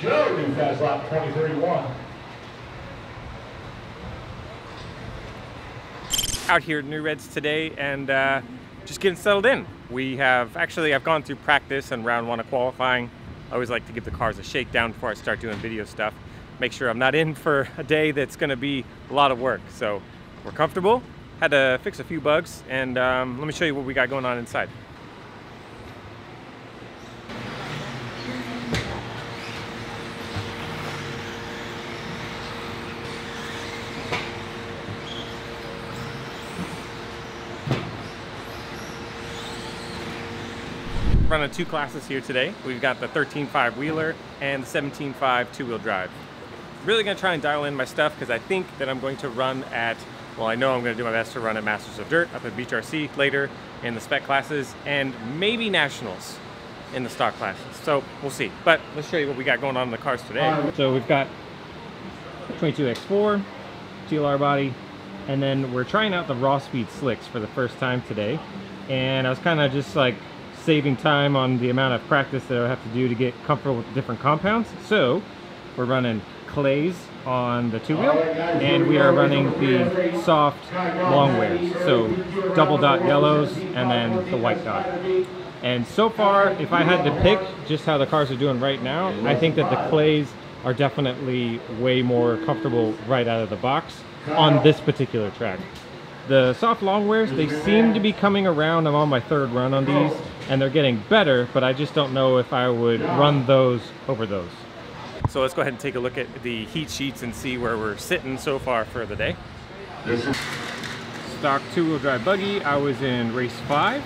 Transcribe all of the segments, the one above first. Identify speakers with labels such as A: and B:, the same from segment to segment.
A: Joe, new fast lap 2031.
B: Out here at Newreds today and just getting settled in. I've gone through practice and round one of qualifying. I always like to give the cars a shakedown before I start doing video stuff. Make sure I'm not in for a day that's gonna be a lot of work. So we're comfortable. Had to fix a few bugs and let me show you what we got going on inside. Running two classes here today. We've got the 13.5 wheeler and the 17.5 two-wheel drive. Really gonna try and dial in my stuff because I think that I'm going to run at, well, I know I'm gonna do my best to run at Masters of Dirt up at Beach RC later in the spec classes and maybe Nationals in the stock classes. So we'll see. But let's show you what we got going on in the cars today. So we've got 22X4, TLR body, and then we're trying out the raw speed slicks for the first time today. And I was kind of just like saving time on the amount of practice that I have to do to get comfortable with different compounds. So we're running clays on the two-wheel and we are running the soft long wears. So double dot yellows and then the white dot. And so far, if I had to pick just how the cars are doing right now, I think that the clays are definitely way more comfortable right out of the box on this particular track. The soft long wears, they seem to be coming around. I'm on my third run on these and they're getting better, but I just don't know if I would run those over those. So let's go ahead and take a look at the heat sheets and see where we're sitting so far for the day. Stock two-wheel drive buggy, I was in race 5.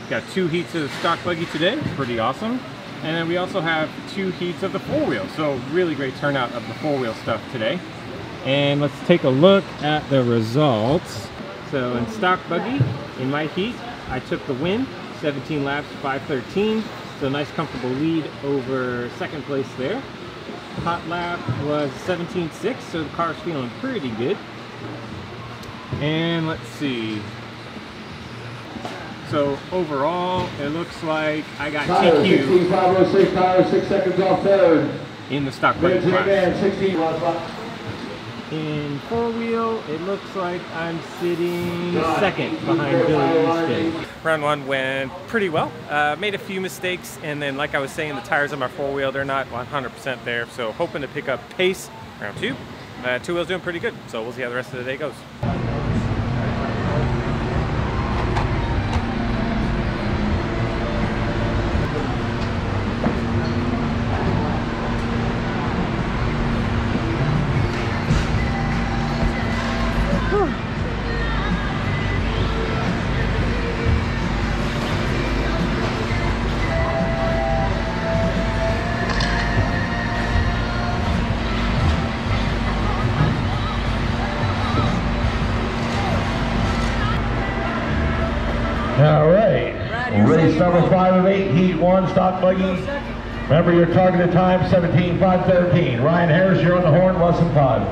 B: Got 2 heats of the stock buggy today, pretty awesome. And then we also have 2 heats of the four-wheel, so really great turnout of the four-wheel stuff today. And let's take a look at the results. So in stock buggy, in my heat, I took the win, 17 laps, 5:13. So nice comfortable lead over second place there. Hot lap was 17.6, so the car's feeling pretty good. And let's see. So overall, it looks like I got TQ
A: 16.506, tire 6 seconds off third.
B: in the stock buggy class.
A: 16.
B: In four-wheel, it looks like I'm sitting second behind Billy Easton. Round one went pretty well. Made a few mistakes, and then like I was saying, the tires on my four-wheel, they're not 100% there, so hoping to pick up pace round two. Two-wheel's doing pretty good, so we'll see how the rest of the day goes.
A: All right, race number 5 of 8, heat 1, stock buggy. Remember your targeted time, 17.513. Ryan Harris, you're on the horn, less than 5.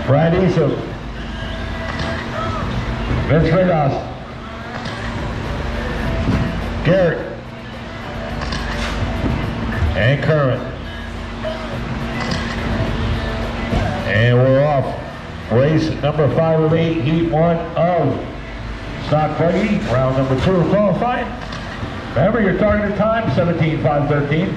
A: Brad Eason. Vince Regas. Garrett. And Kermit. And we're off. Race number 5 of 8, heat 1 of stock buggy, round number 2 of qualifying. Remember your targeted time, 17.513.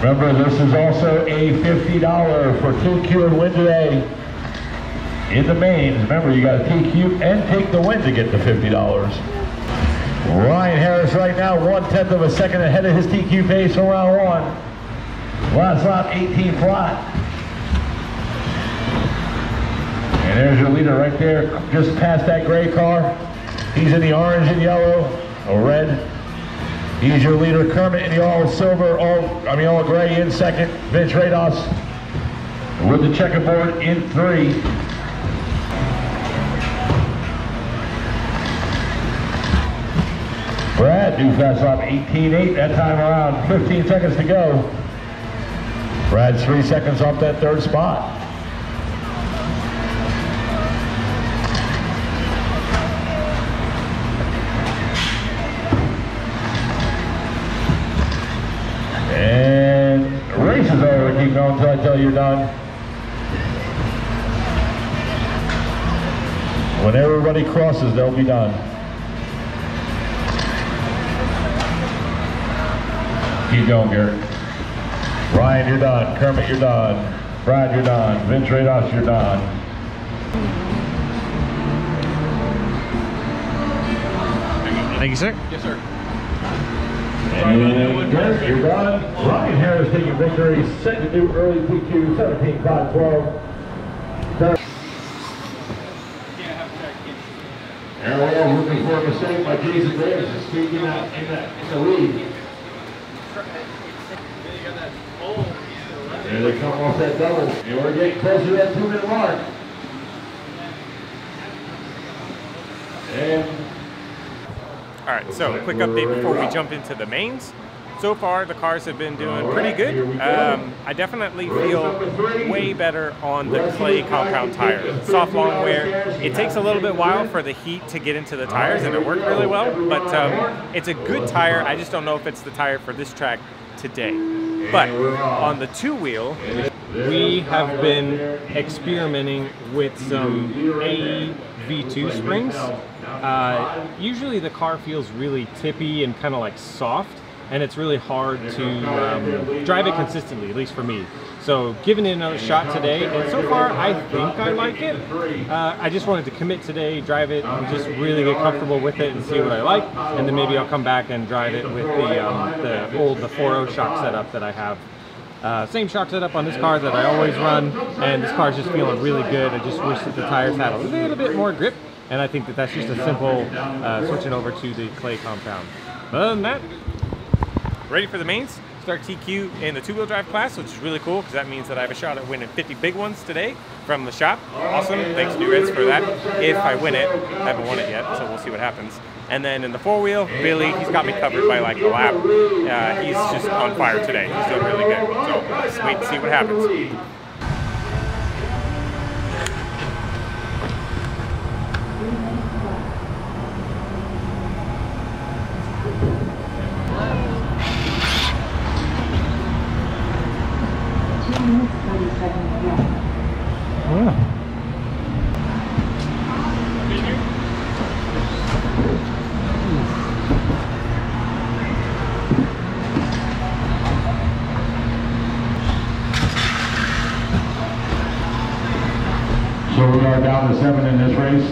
A: Remember, this is also a $50 for TQ and win today. In the mains, remember you got to TQ and take the win to get the $50. Ryan Harris right now 1/10 of a second ahead of his TQ pace for round 1. Last lap 18 flat. And there's your leader right there, just past that gray car. He's in the orange and yellow, or red. He's your leader, Kermit, in the all silver, all gray in second. Vince Regas with the checkerboard in 3. Brad, new fast lap 18.8 that time around, 15 seconds to go. Brad's 3 seconds off that third spot. And race is over. Keep going until I tell you you're done. When everybody crosses, they'll be done. Keep going, Garrett. Ryan, you're done. Kermit, you're done. Brad, you're done. Vince Rados, you're done.
B: Thank you, sir.
C: Yes, sir.
A: And Garrett, you're done. Ryan Harris taking victory. Second new early PQ, 17.5 12. Arrow looking for a mistake by Jason Davis is speaking in the lead. There they come off that double. And we're getting closer to that 2-minute mark. And
B: all right, so quick update before we jump into the mains. So far, the cars have been doing pretty good. I definitely feel way better on the clay compound tire. Soft long wear. It takes a little bit while for the heat to get into the tires and it worked really well, but it's a good tire. I just don't know if it's the tire for this track today. But on the 2-wheel, we have been experimenting with some AE V2 springs. Usually the car feels really tippy and kind of like soft, and it's really hard to drive it consistently, at least for me. So giving it another shot today, and so far I think I like it. I just wanted to commit today, drive it, and just really get comfortable with it and see what I like, and then maybe I'll come back and drive it with the 4.0 shock setup that I have. Same shock setup on this car that I always run, and this car's just feeling really good. I just wish that the tires had a little bit more grip, and I think that that's just a simple switching over to the clay compound. Other than that, ready for the mains. Start TQ in the 2-wheel drive class, which is really cool because that means that I have a shot at winning 50 big ones today from the shop. Awesome, thanks Newreds for that. If I win it, I haven't won it yet, so we'll see what happens. And then in the 4-wheel, Billy, he's got me covered by like a lap. He's just on fire today. He's doing really good. So let's wait and see what happens.
A: so we are down to 7 in this race.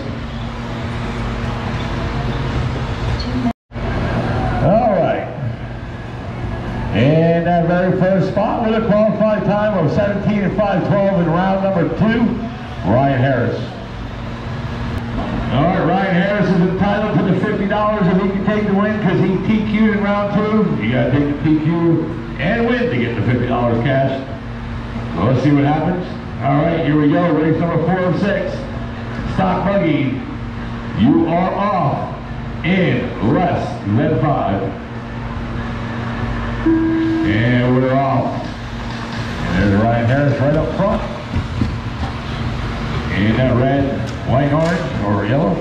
A: All right. And that very first spot with a qualified time of 17.512 in round number 2, Ryan Harris. All right, Ryan Harris is entitled to the $50 if he can take the win because he TQ'd in round 2. You got to take the TQ and win to get the $50 cash. So let's see what happens. All right, here we go. Race number 4 of 6. Stock Buggy. You are off in less than 5. And we're off. And there's Ryan Harris right up front. In that red, white, orange, or yellow.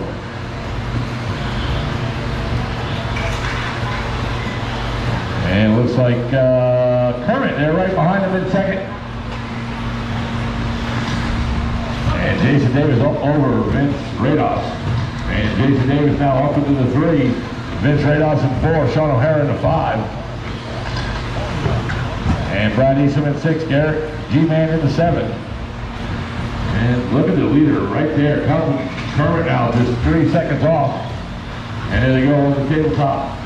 A: And it looks like Kermit there right behind him in second. And Jason Davis over Vince Rados. And Jason Davis now up into the 3. Vince Rados in 4, Sean O'Hara in the 5. And Brad Eastham in 6, Garrett G-Man in the 7. And look at the leader right there. Kermit now just 3 seconds off. And there they go on the tabletop.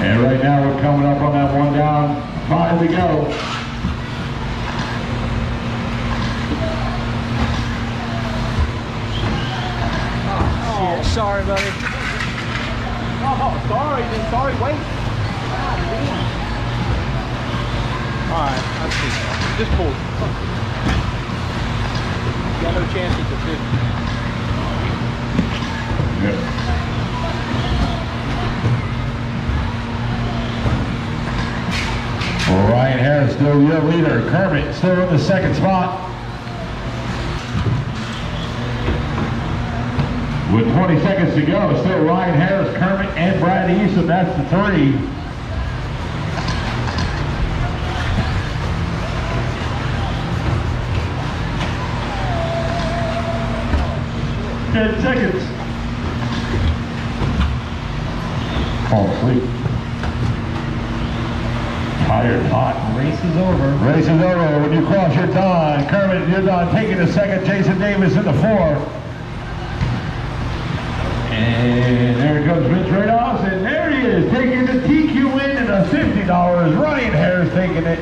A: And right now we're coming up on that 1 down, 5 to go.
C: Oh, sorry, buddy. Oh, sorry, then sorry, wait. Alright, let's see. Just pull. Got no chance at the 50.
A: Yep. Well, Ryan Harris still your leader. Kermit still in the second spot. With 20 seconds to go, still Ryan Harris, Kermit, and Brad Easton. That's the three. Seconds. Fall asleep. Tired, hot.
C: Race is over.
A: Race is over. When you cross, you're done. Kermit, you're done. Taking the second. Jason Davis in the 4. And there comes Vince Rados, and there he is, taking the TQ win and a $50. Ryan Harris taking it.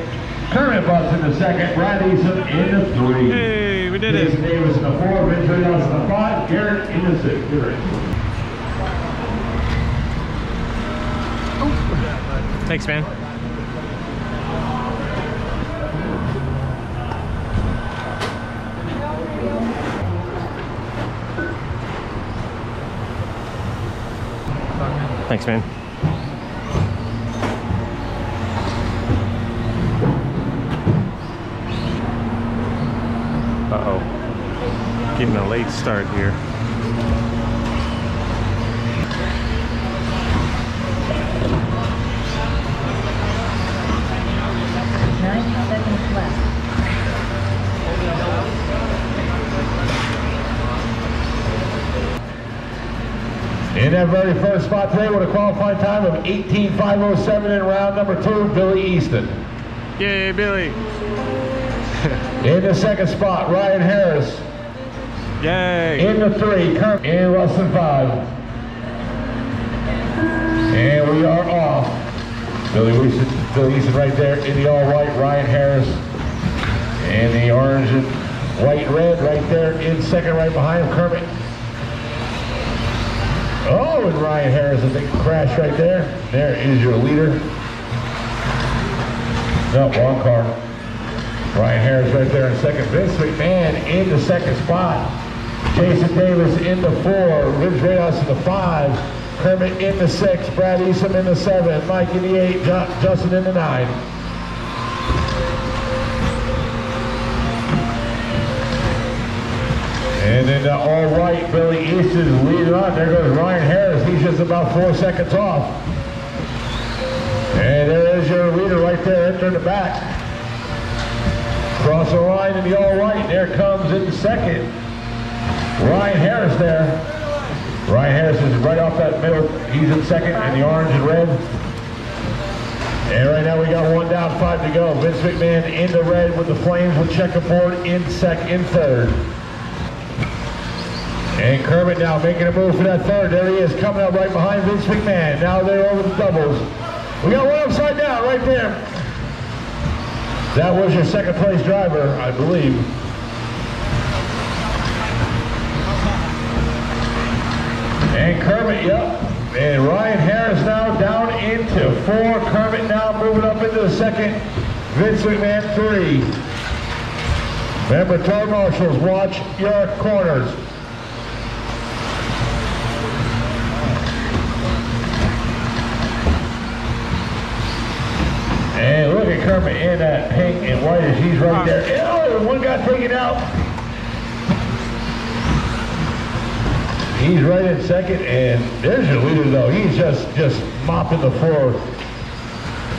A: Kermit Butts in the second. Brad Easton in the 3.
B: Hey, we did
A: Jason
B: it.
A: Davis in the 4. Vince Rados in the 5. Garrett in the 6.
B: Thanks, man. Thanks, man. Uh-oh. Getting a late start here.
D: 90 seconds left.
A: In that very first spot today with a qualifying time of 18.507 in round number 2, Billy Easton.
B: Yay, Billy.
A: In the second spot, Ryan Harris.
B: Yay.
A: In the 3, Kermit. In less than 5. And we are off. Billy Easton right there in the all white, Ryan Harris. And the orange and white and red right there in second, right behind him, Kermit. Oh, and Ryan Harris, I think, crashed right there. There is your leader. No, wrong car. Ryan Harris right there in second. Vince McMahon in the second spot. Jason Davis in the 4. Vince Rados in the 5. Kermit in the 6. Brad Easton in the 7. Mike in the 8. Justin in the 9. And then all white, Billy Easton leading on. There goes Ryan Harris. He's just about 4 seconds off. And there is your leader right there entering the back. Cross the line in the all white. There comes in second. Ryan Harris there. Ryan Harris is right off that middle. He's in second in the orange and red. And right now we got 1 down, 5 to go. Vince McMahon in the red with the flames with checkerboard in third. And Kermit now making a move for that third. There he is, coming up right behind Vince McMahon. Now they're over the doubles. We got one upside down right there. That was your second place driver, I believe. And Kermit, yep. And Ryan Harris now down into 4. Kermit now moving up into the second. Vince McMahon 3. Remember, tow marshals, watch your corners. And look at Kermit in that pink and white as he's right there. Oh, one got taken out. He's right in second, and there's your leader though. He's just mopping the floor.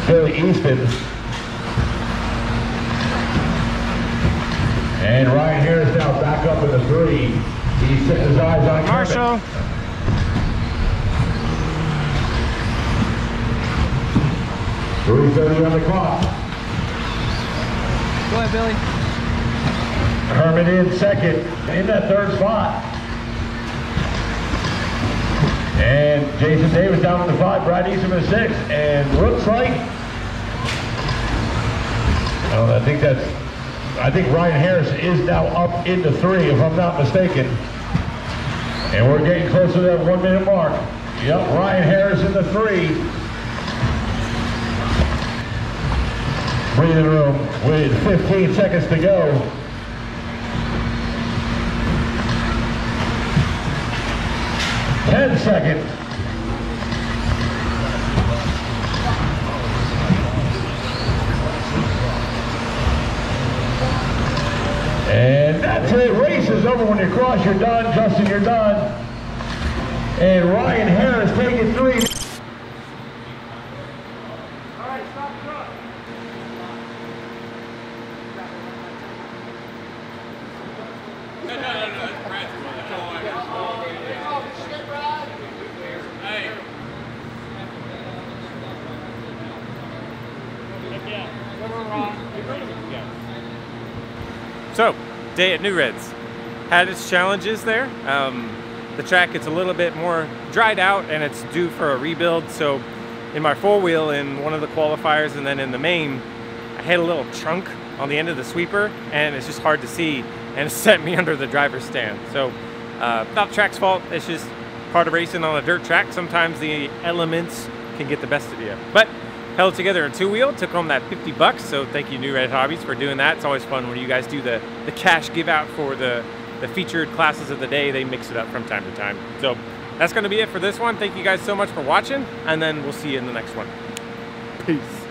A: Billy Easton. And Ryan Harris now back up in the 3. He's setting his eyes on
B: Marshall.
A: Kermit. 3:30 on the clock.
C: Go ahead, Billy.
A: Kermit in second, in that third spot. And Jason Davis down in the 5, Brad Easton in the 6. And looks like, I think Ryan Harris is now up into 3, if I'm not mistaken. And we're getting close to that 1 minute mark. Yep, Ryan Harris in the 3. Breathing room with 15 seconds to go. 10 seconds. And that's it. Race is over when you cross. You're done. Justin, you're done. And Ryan Harris taking 3.
C: All right, stop the truck.
B: No, that's Brad's one. That's all I got. Hey. So, day at Newreds. Had its challenges there. The track gets a little bit more dried out and it's due for a rebuild. So in my 4-wheel in one of the qualifiers and then in the main, I had a little chunk on the end of the sweeper and it's just hard to see and it sent me under the driver's stand. So not the track's fault, it's just part of racing on a dirt track. Sometimes the elements can get the best of you. But held together a 2-wheel, took home that $50. So thank you Newred Hobbies for doing that. It's always fun when you guys do the cash give out for the featured classes of the day. They mix it up from time to time. So that's gonna be it for this one. Thank you guys so much for watching and then we'll see you in the next one. Peace.